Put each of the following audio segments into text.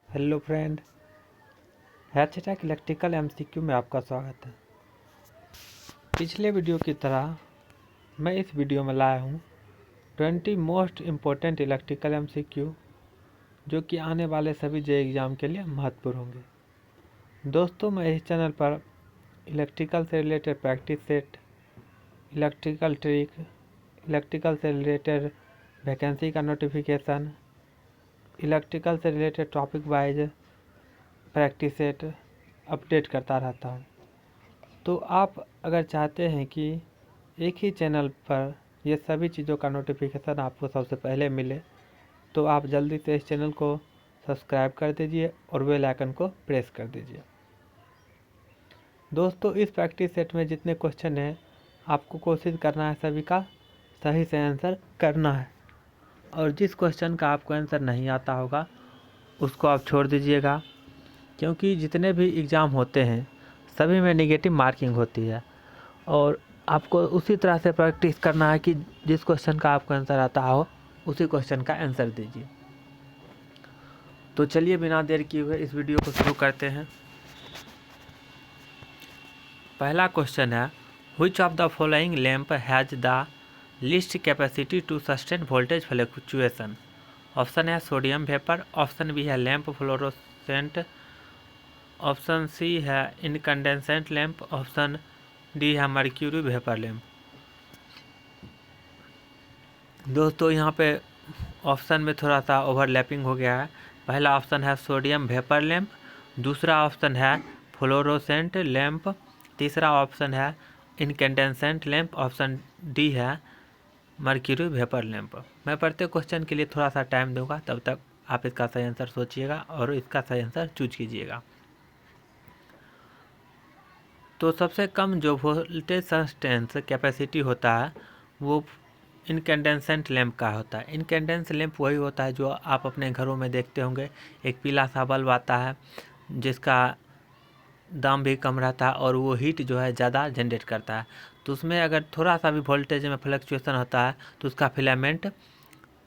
Hello friend, हैचटैग electrical MCQ में आपका स्वागत है। पिछले वीडियो की तरह मैं इस वीडियो में लाया हूँ 20 मोस्ट इम्पोर्टेंट इलेक्ट्रिकल एमसीक्यू जो कि आने वाले सभी जे एग्ज़ाम के लिए महत्वपूर्ण होंगे। दोस्तों, मैं इस चैनल पर इलेक्ट्रिकल से related practice set, electrical trick, electrical से रिलेटेड वैकेंसी का नोटिफिकेशन, इलेक्ट्रिकल से related topic wise practice set update करता रहता हूँ। तो आप अगर चाहते हैं कि एक ही चैनल पर ये सभी चीज़ों का नोटिफिकेशन आपको सबसे पहले मिले, तो आप जल्दी से इस चैनल को सब्सक्राइब कर दीजिए और बेल आइकन को प्रेस कर दीजिए। दोस्तों, इस प्रैक्टिस सेट में जितने क्वेश्चन हैं आपको कोशिश करना है सभी का सही से आंसर करना है, और जिस क्वेश्चन का आपको आंसर नहीं आता होगा उसको आप छोड़ दीजिएगा, क्योंकि जितने भी एग्ज़ाम होते हैं सभी में नेगेटिव मार्किंग होती है और आपको उसी तरह से प्रैक्टिस करना है कि जिस क्वेश्चन का आपको आंसर आता हो उसी क्वेश्चन का आंसर दीजिए। तो चलिए बिना देर किए हुए इस वीडियो को शुरू करते हैं। पहला क्वेश्चन है, which of the following lamp has the least capacity to sustain voltage fluctuation. Option है सोडियम वेपर, ऑप्शन बी है लैंप फ्लोरोसेंट, ऑप्शन सी है इनकंडेंसेंट लैंप, ऑप्शन डी है मर्क्यूरी वेपर लैंप। दोस्तों, यहाँ पे ऑप्शन में थोड़ा सा ओवरलैपिंग हो गया है। पहला ऑप्शन है सोडियम वेपर लैंप, दूसरा ऑप्शन है फ्लोरोसेंट लैंप, तीसरा ऑप्शन है इनकैंडेसेंट लैंप, ऑप्शन डी है मर्क्यूरी वेपर लैंप। मैं प्रत्येक क्वेश्चन के लिए थोड़ा सा टाइम दूंगा, तब तक आप इसका सही आंसर सोचिएगा और इसका सही आंसर चूज कीजिएगा। तो सबसे कम जो वोल्टेज सस्टेंस कैपेसिटी होता है वो इनकैंडेसेंट लैंप का होता है। इनकैंडेंस लैंप वही होता है जो आप अपने घरों में देखते होंगे, एक पीला सा बल्ब आता है जिसका दाम भी कम रहता है और वो हीट जो है ज़्यादा जनरेट करता है। तो उसमें अगर थोड़ा सा भी वोल्टेज में फ्लक्चुएशन होता है तो उसका फिलामेंट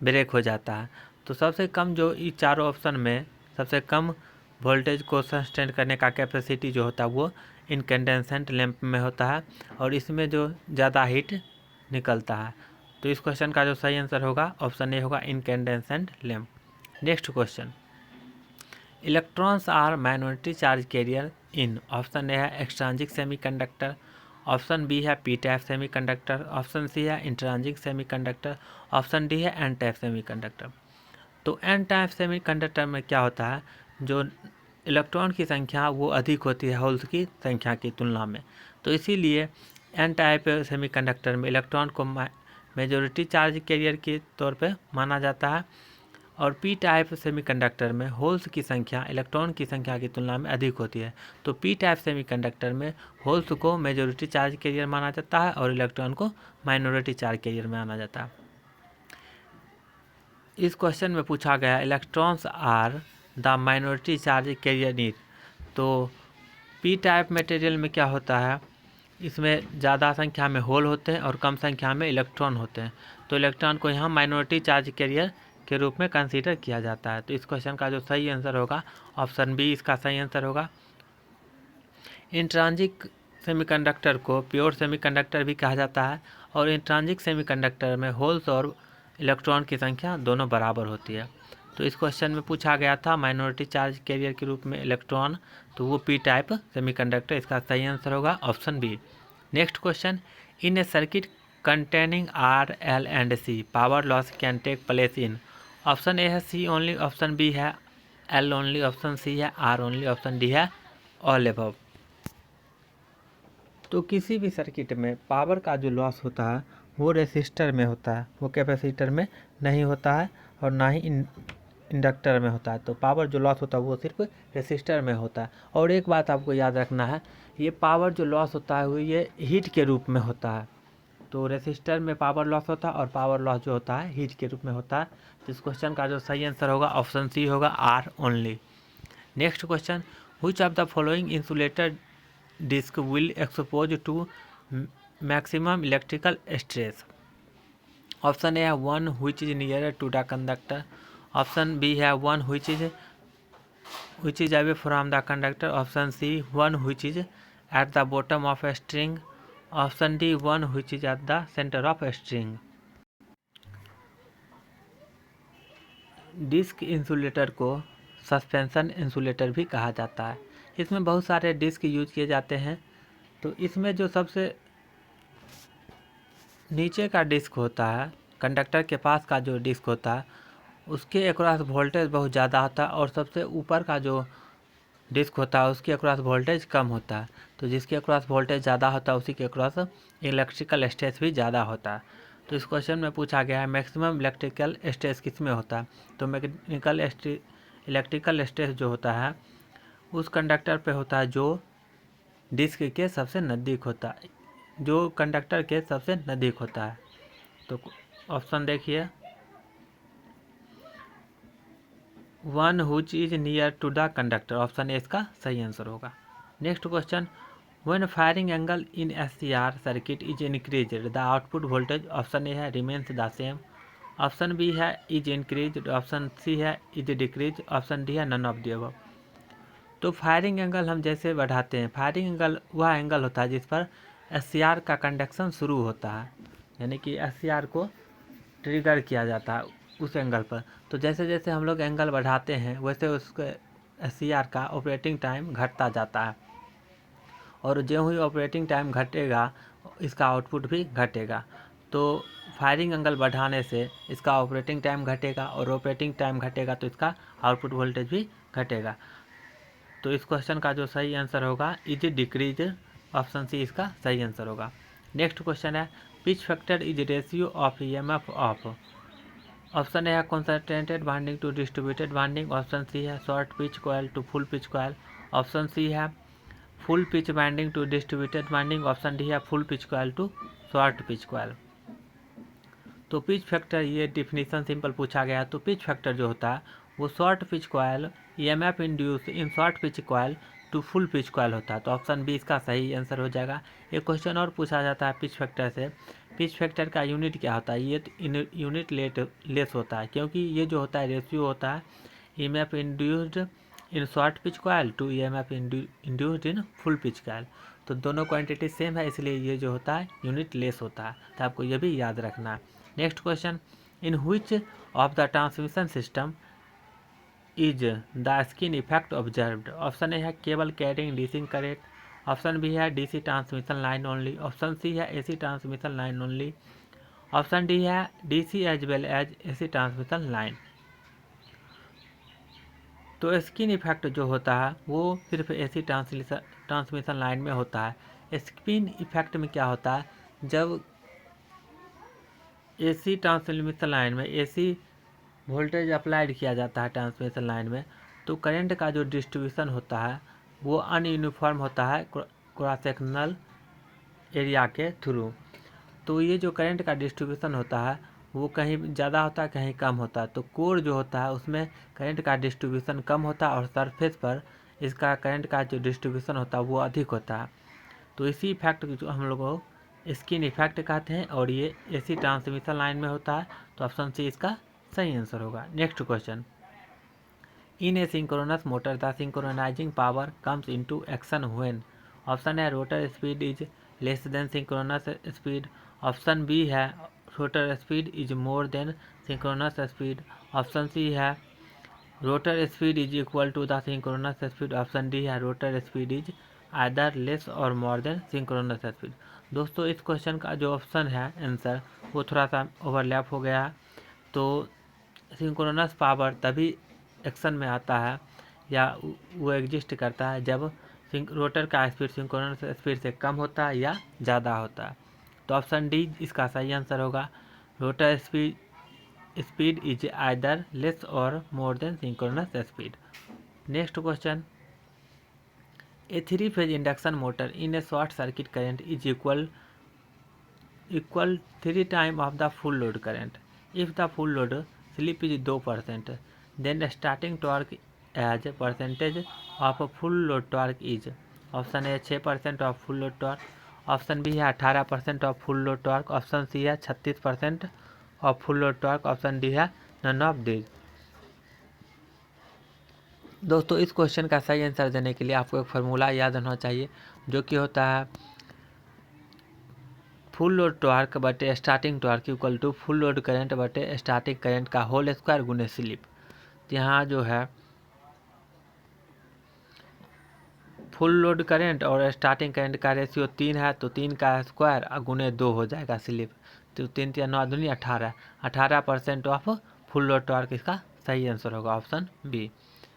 ब्रेक हो जाता है। तो सबसे कम जो इस चारों ऑप्शन में सबसे कम वोल्टेज को सस्टेन करने का कैपेसिटी जो होता है वो इनकैंडेसेंट लैंप में होता है और इसमें जो ज़्यादा हीट निकलता है। तो इस क्वेश्चन का जो सही आंसर होगा ऑप्शन ए होगा incandescent lamp. Next question, electrons are minority charge carrier in. Option A है एक्सट्रांजिक सेमीकंडक्टर, ऑप्शन बी है P type semiconductor, option C है इंट्रांजिक सेमीकंडक्टर, ऑप्शन डी है एन टाइप सेमीकंडक्टर। तो N type semiconductor में क्या होता है, जो इलेक्ट्रॉन की संख्या वो अधिक होती है होल्स की संख्या की तुलना में। तो इसीलिए एन टाइप सेमीकंडक्टर में इलेक्ट्रॉन को मेजॉरिटी चार्ज कैरियर के तौर पे माना जाता है और पी टाइप सेमीकंडक्टर में होल्स की संख्या इलेक्ट्रॉन की संख्या की तुलना में अधिक होती है। तो पी टाइप सेमीकंडक्टर में होल्स को मेजॉरिटी चार्ज कैरियर माना जाता है और इलेक्ट्रॉन को माइनॉरिटी चार्ज कैरियर माना जाता है। इस क्वेश्चन में पूछा गया electrons are the minority charge carrier in. तो पी टाइप मटेरियल में क्या होता है, इसमें ज़्यादा संख्या में होल होते हैं और कम संख्या में इलेक्ट्रॉन होते हैं। तो इलेक्ट्रॉन को यहाँ माइनॉरिटी चार्ज कैरियर के रूप में कंसीडर किया जाता है। तो इस क्वेश्चन का जो सही आंसर होगा ऑप्शन बी इसका सही आंसर होगा। इंट्रांजिक सेमीकंडक्टर को प्योर सेमीकंडक्टर भी कहा जाता है और इंट्रांजिक सेमीकंडक्टर में होल्स और इलेक्ट्रॉन की संख्या दोनों बराबर होती है। तो इस क्वेश्चन में पूछा गया था माइनॉरिटी चार्ज कैरियर के रूप में इलेक्ट्रॉन, तो वो पी टाइप सेमीकंडक्टर, इसका सही आंसर होगा option B. Next question, in a circuit containing R L and C power loss can take place in. Option A है सी ओनली, ऑप्शन बी है एल ओनली, ऑप्शन सी है R only, option D है all above. तो किसी भी circuit में power का जो लॉस होता है वो रेसिस्टर में होता है, वो कैपेसिटर में नहीं होता है और ना ही इंडक्टर में होता है। तो पावर जो लॉस होता है वो सिर्फ रेसिस्टर में होता है। और एक बात आपको याद रखना है, ये पावर जो लॉस होता है वो ये हीट के रूप में होता है। तो रेसिस्टर में पावर लॉस होता है और पावर लॉस जो होता है हीट के रूप में होता है। तो इस क्वेश्चन का जो सही आंसर होगा ऑप्शन सी होगा R only. Next question, which of the following insulator disc will expose to maximum electrical stress. Option A है one which is near to the conductor, option B है one which is which is away from the conductor. Option C, one which is at the bottom of a string. Option D, one which is at the center of a string. Disc insulator को suspension insulator भी कहा जाता है। इसमें बहुत सारे disc use किए जाते हैं। तो इसमें जो सबसे नीचे का डिस्क होता है, कंडक्टर के पास का जो डिस्क होता है, उसके अक्रॉस वोल्टेज बहुत ज़्यादा होता है और सबसे ऊपर का जो डिस्क होता है उसके अक्रॉस वोल्टेज कम होता है। तो जिसके अक्रॉस वोल्टेज ज़्यादा होता है उसी के अक्रॉस इलेक्ट्रिकल स्ट्रेस भी ज़्यादा होता है। तो इस क्वेश्चन में पूछा गया है मैक्सिमम इलेक्ट्रिकल स्ट्रेस किस में होता है। तो इलेक्ट्रिकल स्ट्रेस जो होता है उस कंडक्टर पे होता है जो डिस्क के सबसे नज़दीक होता है, जो कंडक्टर के सबसे नज़दीक होता है। तो ऑप्शन देखिए, one which is near to the conductor. Option A इसका सही आंसर होगा। Next question, when firing angle in SCR circuit is increased the output voltage. Option A है remains the same. Option B है is increase. Option C है is decrease. Option D है none of the above. तो firing angle हम जैसे बढ़ाते हैं, firing angle वह एंगल होता है जिस पर एससीआर का कंडक्शन शुरू होता है, यानी कि एससीआर को ट्रिगर किया जाता है उस एंगल पर। तो जैसे जैसे हम लोग एंगल बढ़ाते हैं वैसे उसके एससीआर का ऑपरेटिंग टाइम घटता जाता है, और जो ही ऑपरेटिंग टाइम घटेगा इसका आउटपुट भी घटेगा। तो फायरिंग एंगल बढ़ाने से इसका ऑपरेटिंग टाइम घटेगा और ऑपरेटिंग टाइम घटेगा तो इसका आउटपुट वोल्टेज भी घटेगा। तो इस क्वेश्चन का जो सही आंसर होगा इज डिक्रीज। ऑप्शन सी इसका सही आंसर होगा। नेक्स्ट क्वेश्चन है pitch factor is ratio of EMF of. Option A है concentrated winding to distributed winding. Option C है short pitch coil to full pitch coil. Option C है full pitch winding to distributed winding. Option D है full pitch coil to short pitch coil. तो pitch factor ये definition simple पूछा गया। तो pitch factor जो होता है वो short pitch coil EMF induce in short pitch coil to full pitch coil होता है। तो ऑप्शन बी इसका सही आंसर हो जाएगा। एक क्वेश्चन और पूछा जाता है पिच फैक्टर से, पिच फैक्टर का यूनिट क्या होता है। ये यूनिट लेस होता है क्योंकि ये जो होता है रेशियो होता है EMF induced in short pitch coil to EMF induced in full pitch coil. तो दोनों क्वांटिटी सेम है इसलिए ये जो होता है यूनिट लेस होता है। तो आपको ये भी याद रखना है। Next question, in which of the transmission system is the skin effect observed. Option A है cable carrying DC current. Option B है DC transmission line only. Option C है AC transmission line only. Option D है DC as well as AC transmission line. तो skin effect जो होता है वो सिर्फ एसी ट्रांसमिशन लाइन में होता है। स्किन इफेक्ट में क्या होता है, जब एसी ट्रांसमिशन लाइन में एसी वोल्टेज अप्लाइड किया जाता है ट्रांसमिशन लाइन में, तो करंट का जो डिस्ट्रीब्यूशन होता है वो अनयूनिफॉर्म होता है क्रॉस सेक्शनल एरिया के थ्रू। तो ये जो करंट का डिस्ट्रीब्यूशन होता है वो कहीं ज़्यादा होता है कहीं कम होता है। तो कोर जो होता है उसमें करंट का डिस्ट्रीब्यूशन कम होता है और सरफेस पर इसका करंट का जो डिस्ट्रीब्यूशन होता है वो अधिक होता है। तो इसी इफेक्ट जो हम लोग स्किन इफेक्ट कहते हैं और ये एसी ट्रांसमिशन लाइन में होता है। तो ऑप्शन सी इसका सही आंसर होगा। Next question, in a synchronous motor the synchronising power comes into action when. Option है rotor speed is less than synchronous speed. Option B है rotor speed is more than synchronous speed. Option C है rotor speed is equal to the synchronous speed. Option D है rotor speed is either less or more than synchronous speed. दोस्तों इस question का जो option है answer वो थोड़ा सा ओवरलैप हो गया। तो सिंक्रोनस पावर तभी एक्शन में आता है या वो एग्जिस्ट करता है जब रोटर का स्पीड सिंक्रोनस स्पीड से कम होता है या ज़्यादा होता है। तो ऑप्शन डी इसका सही आंसर होगा। Rotor speed is either less or more than synchronous speed. Next question, a 3-phase induction motor in a short circuit current is equal 3 time of the full load current if the full load slip is 2%, then starting torque as percentage of full load torque is. Option A 6% of full load torque. Option B है 18% of full load torque. Option C है 36% of full load torque. Option D है none of these. दोस्तों इस question का सही answer देने के लिए आपको एक फार्मूला याद होना चाहिए, जो कि होता है फुल लोड टॉर्क बटे starting torque equal to full load current बटे स्टार्टिंग करंट का होल स्क्वायर गुने स्लिप। यहाँ जो है फुल लोड करंट और स्टार्टिंग करंट का रेशियो 3 है, तो 3 का स्क्वायर गुने 2 हो जाएगा स्लिप। तो 3 3 9 दूनी 18, 18% ऑफ फुल लोड टॉर्क इसका सही आंसर होगा, option B.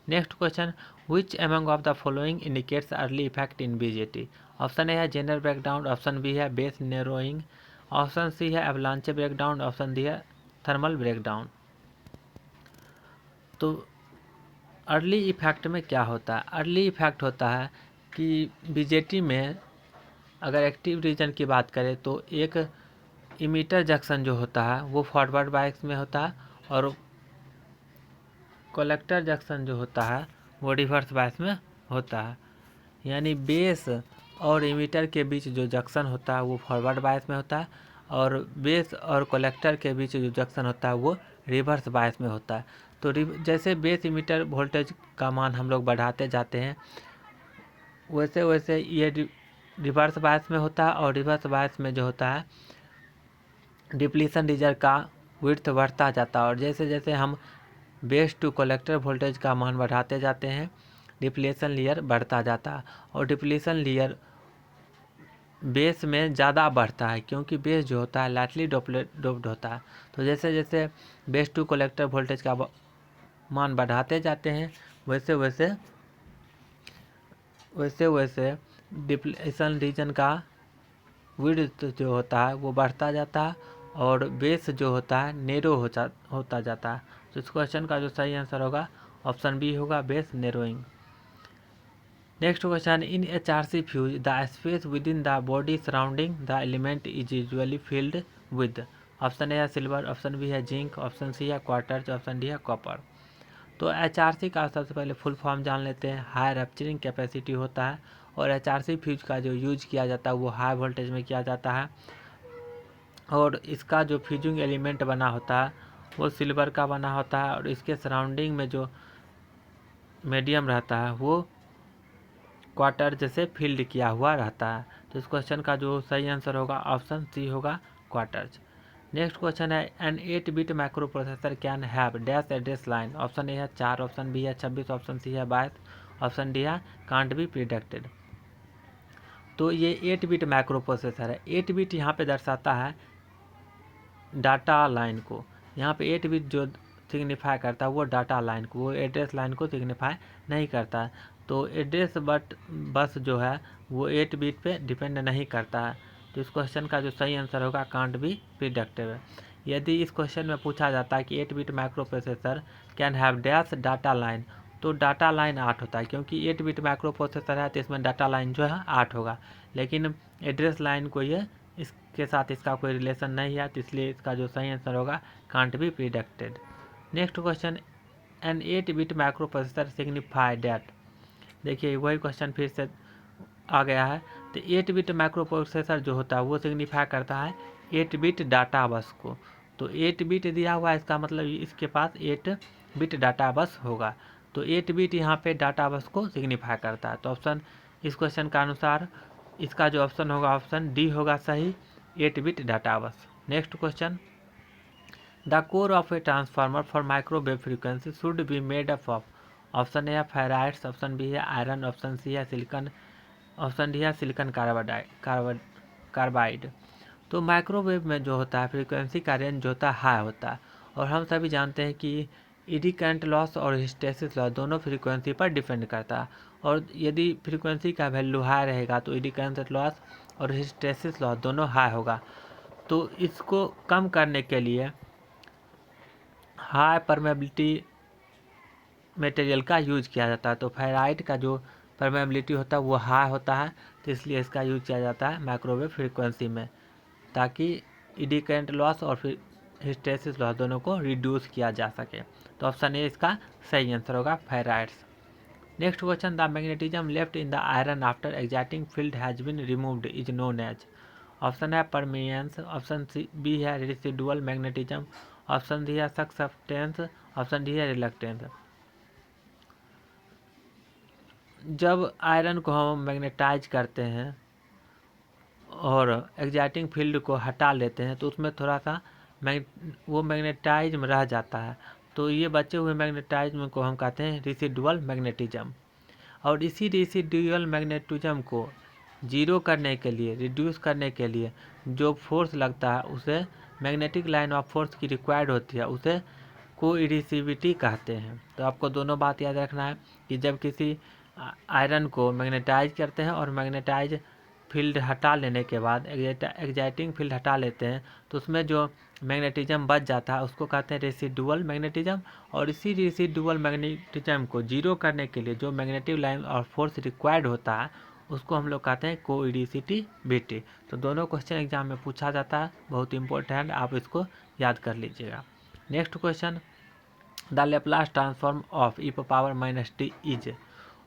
Next question, which among of the following indicates early effect in BJT. Option A है जेनरल ब्रेकडाउन, ऑप्शन बी है बेस नेरोइंग, ऑप्शन सी है एवलांचे ब्रेकडाउन, ऑप्शन डी है thermal breakdown. तो early effect में क्या होता है? Early effect होता है कि बीजेटी में अगर एक्टिव रीजन की बात करें तो एक इमीटर जंक्शन जो होता है वो फॉरवर्ड बायस में होता है, और कलेक्टर जंक्शन जो होता है वो रिवर्स बायस में होता है। यानी बेस और इमीटर के बीच जो जंक्शन होता है वो फॉरवर्ड बायस में होता है, और बेस और कलेक्टर के बीच जो जंक्शन होता है वो रिवर्स बायस में होता है। तो जैसे बेस इमीटर वोल्टेज का मान हम लोग बढ़ाते जाते हैं, वैसे वैसे ये रिवर्स बायस में होता है, और रिवर्स बायस में जो होता है डिप्लीशन रीजन का विड्थ बढ़ता जाता है, और जैसे जैसे हम बेस टू कलेक्टर वोल्टेज का मान बढ़ाते जाते हैं डिप्लीशन लेयर बढ़ता जाता है, और डिप्लीशन लेयर बेस में ज़्यादा बढ़ता है, क्योंकि बेस जो होता है लाइटली डोप्ड होता है। तो जैसे जैसे बेस टू कलेक्टर वोल्टेज का मान बढ़ाते जाते हैं वैसे वैसे डिप्लीशन रीजन का विड्थ जो होता है वो बढ़ता जाता है, और बेस जो होता है नेरो होता जाता है। तो इस क्वेश्चन का जो सही आंसर होगा ऑप्शन बी होगा, base narrowing. Next question, in HRC fuse the space within the body surrounding the element is usually filled with. Option A है सिल्वर, ऑप्शन बी है जिंक, ऑप्शन सी है quartz, option D है copper. तो HRC का सबसे पहले full form जान लेते हैं। हाई रैप्चरिंग कैपेसिटी होता है, और HRC फ्यूज का जो यूज किया जाता है वो हाई वोल्टेज में किया जाता है, और इसका जो फ्यूजिंग एलिमेंट बना होता है वो सिल्वर का बना होता है, और इसके सराउंडिंग में जो मीडियम रहता है वो क्वार्टर जैसे फील्ड किया हुआ रहता है। तो इस क्वेश्चन का जो सही आंसर होगा ऑप्शन सी होगा, क्वार्टर्स। नेक्स्ट क्वेश्चन है, an 8 bit microprocessor can have dash address line. Option A है 4, ऑप्शन बी है 26, ऑप्शन सी है 22, ऑप्शन डी है कांट बी प्रिडिक्टेड। तो ये 8 बिट माइक्रो प्रोसेसर है। 8 बिट यहाँ पे दर्शाता है डाटा लाइन को। यहाँ पे 8 बिट जो सिग्निफाई करता है वो डाटा लाइन को, वो एड्रेस लाइन को सिग्निफाई नहीं करता है। तो एड्रेस बस जो है वो 8 बिट पे डिपेंड नहीं करता है। तो इस क्वेश्चन का जो सही आंसर होगा कांट बी प्रिडिक्टेड। यदि इस क्वेश्चन में पूछा जाता है कि 8 bit microprocessor can have dash data line, तो डाटा लाइन 8 होता है, क्योंकि 8 बिट माइक्रो प्रोसेसर है तो इसमें डाटा लाइन जो है 8 होगा, लेकिन एड्रेस लाइन को ये इसके साथ इसका कोई रिलेशन नहीं है, तो इसलिए इसका जो सही आंसर होगा can't be predicted. Next question, an 8 bit microprocessor signify that. देखिए वही क्वेश्चन फिर से आ गया है। तो 8 बिट माइक्रो प्रोसेसर जो होता है वो सिग्निफाई करता है 8 बिट डाटा बस को। तो 8 बिट दिया हुआ है, इसका मतलब इसके पास 8 बिट डाटा बस होगा। तो 8 बिट यहाँ पे डाटा बस को सिग्निफाई करता है। तो ऑप्शन इस क्वेश्चन का अनुसार इसका जो ऑप्शन होगा ऑप्शन डी होगा सही, 8 बिट डाटा बस। Next question, the core of a transformer for microwave frequency should be made up of. Option A है फेराइड्स, ऑप्शन बी है आयरन, ऑप्शन सी है सिलिकॉन, ऑप्शन डी है सिलिकॉन कार्बाइड। तो microwave में जो होता है फ्रीक्वेंसी का रेंज जो होता है हाई होता है, और हम सभी जानते हैं कि एडी करंट लॉस और हिस्टेरिसिस लॉस दोनों फ्रीक्वेंसी पर डिपेंड करता है, और यदि फ्रीक्वेंसी का वैल्यू हाई रहेगा तो एडी करंट लॉस और हिस्टेरिसिस लॉस दोनों हाई होगा। तो इसको कम करने के लिए हाई परमेबिलिटी मटेरियल का यूज किया जाता है। तो फेराइट का जो परमेबिलिटी होता है वो हाई होता है, तो इसलिए इसका यूज किया जाता है माइक्रोवेव फ्रीक्वेंसी में, ताकि एडी करंट लॉस और फिर हिस्टेरिसिस लॉस दोनों को रिड्यूस किया जा सके। तो ऑप्शन ए इसका सही आंसर होगा, ferrites. Next question, the magnetism left in the iron after exciting field has been removed is known as. Option है परमियंस, ऑप्शन बी है रेसिडुअल मैग्नेटिज्म, ऑप्शन डी है सक्सेप्टेंस, ऑप्शन डी है reluctance. जब iron को हम magnetise करते हैं और एक्साइटिंग फील्ड को हटा लेते हैं तो उसमें थोड़ा सा वो मैग्नेटाइज में रह जाता है, तो ये बचे हुए मैग्नेटाइज को हम कहते हैं रेसिडुअल मैग्नेटिज्म। और इसी रेसिडुअल मैग्नेटिज्म को जीरो करने के लिए, रिड्यूस करने के लिए जो फोर्स लगता है उसे मैग्नेटिक लाइन ऑफ फोर्स की रिक्वायर्ड होती है, उसे कोइरिसिविटी कहते हैं। तो आपको दोनों बात याद रखना है कि जब किसी आयरन को मैग्नेटाइज करते हैं और मैग्नेटाइज फील्ड हटा लेने के बाद एक्साइटिंग फील्ड हटा लेते हैं तो उसमें जो मैग्नेटिज्म बच जाता है उसको कहते हैं रेसिडुअल मैग्नेटिज्म। और इसी रेसिडुअल मैग्नेटिज्म को जीरो करने के लिए जो मैग्नेटिक लाइन और फोर्स रिक्वायर्ड होता है उसको हम लोग कहते हैं कोइरिसिविटी। तो दोनों क्वेश्चन एग्जाम में पूछा जाता है, बहुत इंपॉर्टेंट, आप इसको याद कर लीजिएगा। Next question, the Laplace transform of e power minus T is.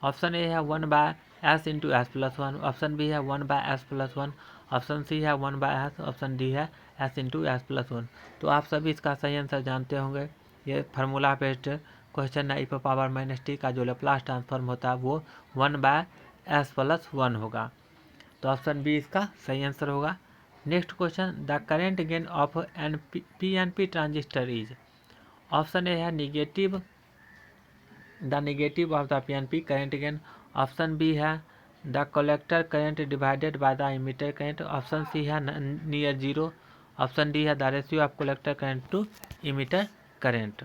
Option A है 1/s into S plus one, option B है 1/s plus one, option C है 1/s, ऑप्शन डी है s into S plus one. तो आप सभी इसका सही answer जानते होंगे। ये फार्मूला बेस्ड क्वेश्चन है। e पावर माइनस टी का जो लेप्लास ट्रांसफॉर्म होता है वो 1/s प्लस वन होगा। तो ऑप्शन बी इसका सही आंसर होगा। Next question, the current gain of N P transistor is. Option A है negative, the negative of the PNP current gain, option B है the collector current divided by the emitter current, option C है near zero, option D है the ratio of collector current to emitter current.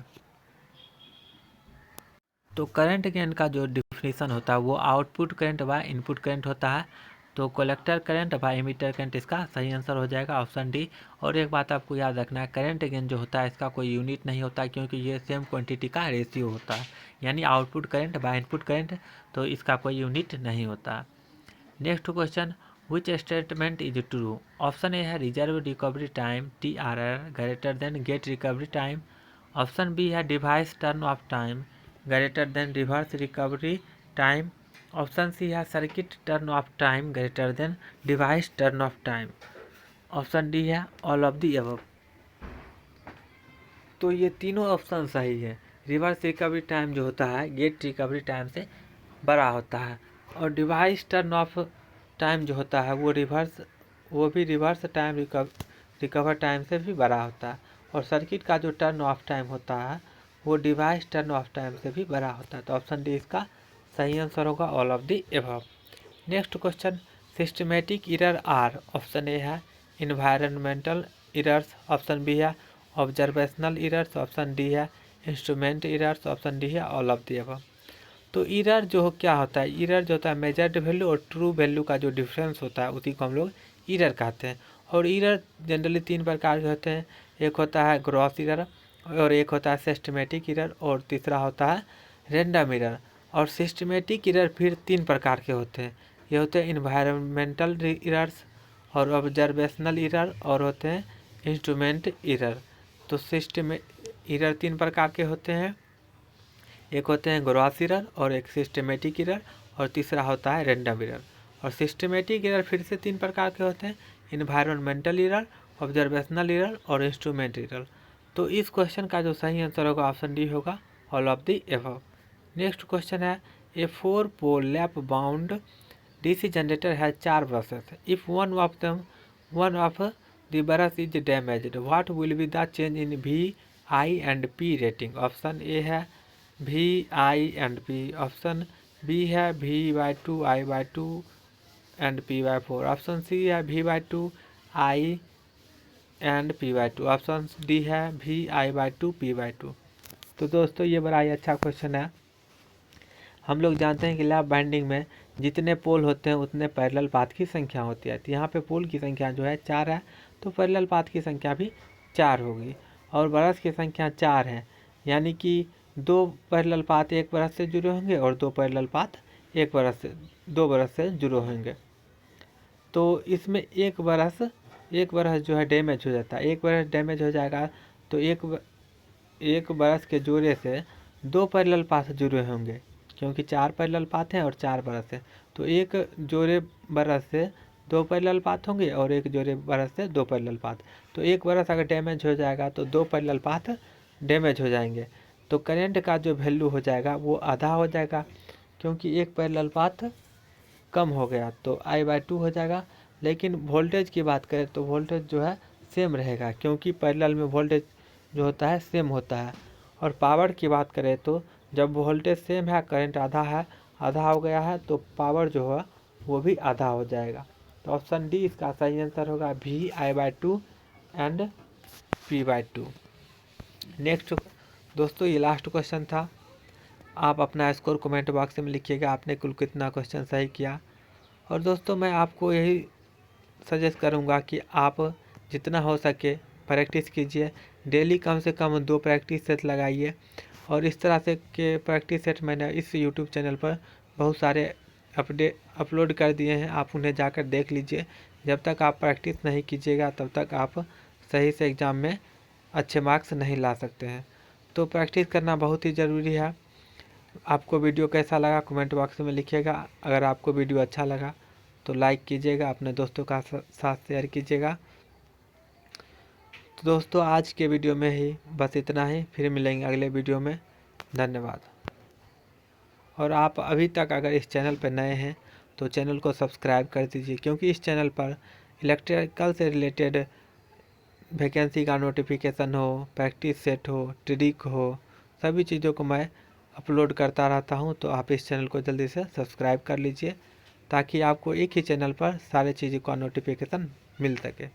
तो current gain का जो definition होता है वो output current by input current होता है। तो collector current by emitter current इसका सही आंसर हो जाएगा, ऑप्शन डी। और एक बात आपको याद रखना है, करंट गेन जो होता है इसका कोई यूनिट नहीं होता क्योंकि ये सेम क्वांटिटी का रेशियो होता है, यानी output current by input current, तो इसका कोई यूनिट नहीं होता। Next question, which statement is true. Option A है reserve recovery time TRR greater than gate recovery time, option B है device turn off time greater than reverse recovery time, option C है circuit turn off time greater than device turn off time, option D है all of the above. तो ये तीनों option सही है। Reverse recovery time जो होता है गेट रिकवरी टाइम से बड़ा होता है, और डिवाइस टर्न ऑफ टाइम जो होता है वो भी रिवर्स टाइम रिकवर टाइम से भी बड़ा होता है, और सर्किट का जो टर्न ऑफ टाइम होता है वो डिवाइस टर्न ऑफ टाइम से भी बड़ा होता है। तो ऑप्शन डी इसका सही आंसर होगा, all of the above. Next question, systematic error are. Option A है इन्वायरमेंटल एरर्स, ऑप्शन बी है ऑब्जर्वेशनल एरर्स, ऑप्शन डी है इंस्ट्रूमेंट एरर्स, ऑप्शन डी है ऑल ऑफ दी एबव। तो एरर जो क्या होता है, एरर जो होता है मेजर्ड वैल्यू और ट्रू वैल्यू का जो डिफरेंस होता है उसी को हम लोग एरर कहते हैं। और एरर जनरली तीन प्रकार के होते हैं, एक होता है ग्रॉस एरर, और एक होता है सिस्टमेटिक एरर, और तीसरा होता है रैंडम एरर। और सिस्टमेटिक एरर फिर तीन प्रकार के होते हैं, ये होते हैं इन्वायरमेंटल एरर्स और ऑब्जर्वेशनल एरर और होते हैं इंस्ट्रूमेंट एरर। तो सिस्टम एरर तीन प्रकार के होते हैं, एक होते हैं ग्रॉस एरर और एक सिस्टमेटिक एरर और तीसरा होता है रैंडम एरर। और सिस्टमेटिक एरर फिर से तीन प्रकार के होते हैं, इन्वायरमेंटल एरर, ऑब्जर्वेशनल एरर और इंस्ट्रूमेंट एरर। तो इस क्वेश्चन का जो सही आंसर होगा ऑप्शन डी होगा, all of the above. Next question है, a 4 pole lap wound DC generator has 4 brushes, if one of the brush is damaged what will be the change in VI and P rating. Option A है VI and P, option B है V/2 I/2 and P/4, option C है V/2 I and P/2, option D है VI/2 P/2। तो दोस्तों ये बड़ा ही अच्छा question है। हम लोग जानते हैं कि लैप बाइंडिंग में जितने पोल होते हैं उतने पैरेलल पाथ की संख्या होती है। तो यहाँ पे पोल की संख्या जो है 4 है, तो पैरेलल पाथ की संख्या भी 4 होगी, और ब्रश की संख्या 4 है, यानी कि 2 पैरेलल पाथ एक ब्रश से जुड़े होंगे और 2 पैरेलल पाथ दो ब्रश से जुड़े होंगे। तो इसमें एक ब्रश जो है डैमेज हो जाता है, एक ब्रश डैमेज हो जाएगा तो एक ब्रश के जोड़े से 2 पैरेलल पाथ जुड़े होंगे, क्योंकि 4 पैरेलल पाथ हैं और 4 ब्रश है, तो एक जोड़े ब्रश से 2 पैरेलल पाथ होंगे और एक जोड़े ब्रश से 2 पैरेलल पाथ। तो एक ब्रश अगर डैमेज हो जाएगा तो 2 पैरेलल पाथ डैमेज हो जाएंगे, तो करंट का जो वैल्यू हो जाएगा वो आधा हो जाएगा, क्योंकि एक पैरेलल पाथ कम हो गया तो I/2 हो जाएगा। लेकिन वोल्टेज की बात करें तो वोल्टेज जो है सेम रहेगा, क्योंकि पैरेलल में वोल्टेज जो होता है सेम होता है। और पावर की बात करें तो जब वोल्टेज सेम है, करंट आधा हो गया है, तो पावर जो है वो भी आधा हो जाएगा। तो ऑप्शन डी इसका सही आंसर होगा, VI/2 एंड P/2। नेक्स्ट दोस्तों, ये लास्ट क्वेश्चन था। आप अपना स्कोर कमेंट बॉक्स में लिखिएगा, आपने कुल कितना क्वेश्चन सही किया। और दोस्तों, मैं आपको यही सजेस्ट करूंगा कि आप जितना हो सके प्रैक्टिस कीजिए। डेली कम से कम 2 प्रैक्टिस सेट लगाइए। और इस तरह से के प्रैक्टिस सेट मैंने इस यूट्यूब चैनल पर बहुत सारे अपलोड कर दिए हैं, आप उन्हें जाकर देख लीजिए। जब तक आप प्रैक्टिस नहीं कीजिएगा तब तक आप सही से एग्ज़ाम में अच्छे मार्क्स नहीं ला सकते हैं। तो प्रैक्टिस करना बहुत ही ज़रूरी है। आपको वीडियो कैसा लगा कमेंट बॉक्स में लिखिएगा। अगर आपको वीडियो अच्छा लगा तो लाइक कीजिएगा, अपने दोस्तों का साथ शेयर कीजिएगा। तो दोस्तों, आज के वीडियो में ही बस इतना ही, फिर मिलेंगे अगले वीडियो में। धन्यवाद। और आप अभी तक अगर इस चैनल पर नए हैं तो चैनल को सब्सक्राइब कर दीजिए, क्योंकि इस चैनल पर इलेक्ट्रिकल से रिलेटेड वैकेंसी का नोटिफिकेशन हो, प्रैक्टिस सेट हो, ट्रिक हो, सभी चीज़ों को मैं अपलोड करता रहता हूं। तो आप इस चैनल को जल्दी से सब्सक्राइब कर लीजिए, ताकि आपको एक ही चैनल पर सारे चीज़ों का नोटिफिकेशन मिल सके।